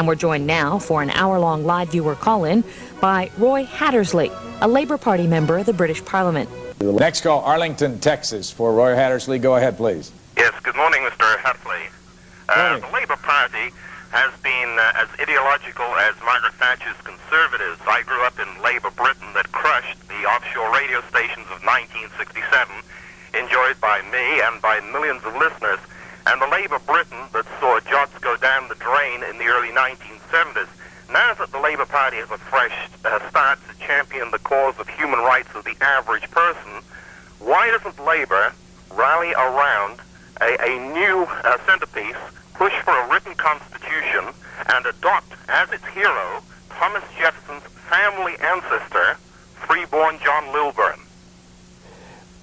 And we're joined now for an hour-long live viewer call-in by Roy Hattersley, a Labour Party member of the British Parliament. Next call, Arlington, Texas, for Roy Hattersley. Go ahead, please. Yes, good morning, Mr. Hattersley. The Labour Party has been as ideological as Margaret Thatcher's Conservatives. I grew up in Labour Britain that crushed the offshore radio stations of 1967, enjoyed by me and by millions of listeners, and the Labour Britain that saw jobs go down the drain in the early 1970s. Now that the Labour Party has a fresh start to champion the cause of human rights of the average person, why doesn't Labour rally around a new centerpiece, push for a written constitution, and adopt as its hero Thomas Jefferson's family ancestor, freeborn John Lilburne?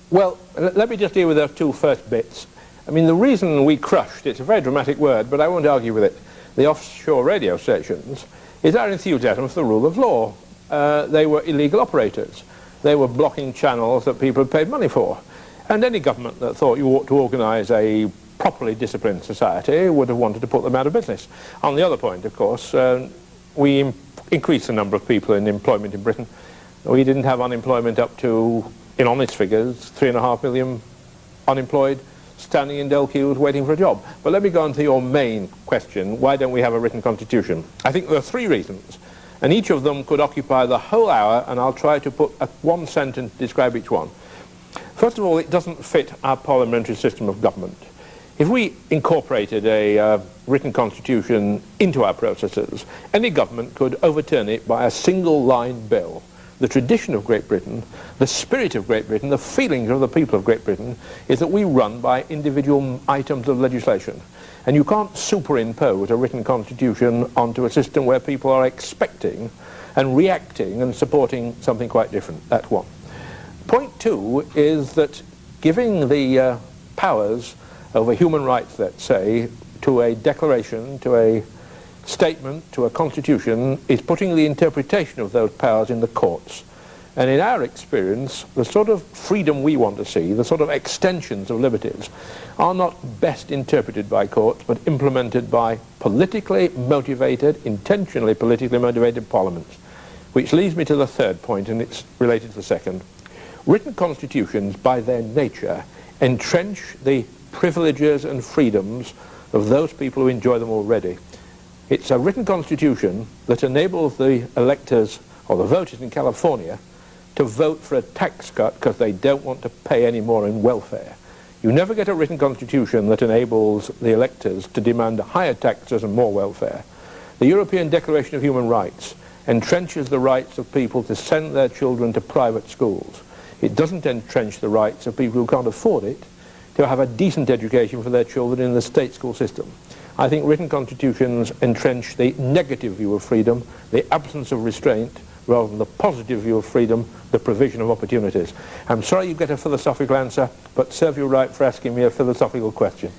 Well, let me just deal with those two first bits. I mean, the reason we crushed, it's a very dramatic word, but I won't argue with it, the offshore radio stations, is our enthusiasm for the rule of law. They were illegal operators. They were blocking channels that people had paid money for. And any government that thought you ought to organise a properly disciplined society would have wanted to put them out of business. On the other point, of course, we increased the number of people in employment in Britain. We didn't have unemployment up to, in honest figures, 3.5 million unemployed standing in Dell queues waiting for a job. But let me go on to your main question, why don't we have a written constitution? I think there are three reasons, and each of them could occupy the whole hour, and I'll try to put one sentence to describe each one. First of all, it doesn't fit our parliamentary system of government. If we incorporated a written constitution into our processes, any government could overturn it by a single-line bill. The tradition of Great Britain, the spirit of Great Britain, the feelings of the people of Great Britain is that we run by individual items of legislation. And you can't superimpose a written constitution onto a system where people are expecting and reacting and supporting something quite different. That's one. Point two is that giving the powers over human rights, let's say, to a declaration, to a statement, to a constitution, is putting the interpretation of those powers in the courts. And in our experience, the sort of freedom we want to see, the sort of extensions of liberties, are not best interpreted by courts, but implemented by politically motivated, intentionally politically motivated parliaments. Which leads me to the third point, and it's related to the second. Written constitutions, by their nature, entrench the privileges and freedoms of those people who enjoy them already. It's a written constitution that enables the electors, or the voters in California, to vote for a tax cut because they don't want to pay any more in welfare. You never get a written constitution that enables the electors to demand higher taxes and more welfare. The European Declaration of Human Rights entrenches the rights of people to send their children to private schools. It doesn't entrench the rights of people who can't afford it to have a decent education for their children in the state school system. I think written constitutions entrench the negative view of freedom, the absence of restraint, rather than the positive view of freedom, the provision of opportunities. I'm sorry you get a philosophical answer, but serve you right for asking me a philosophical question.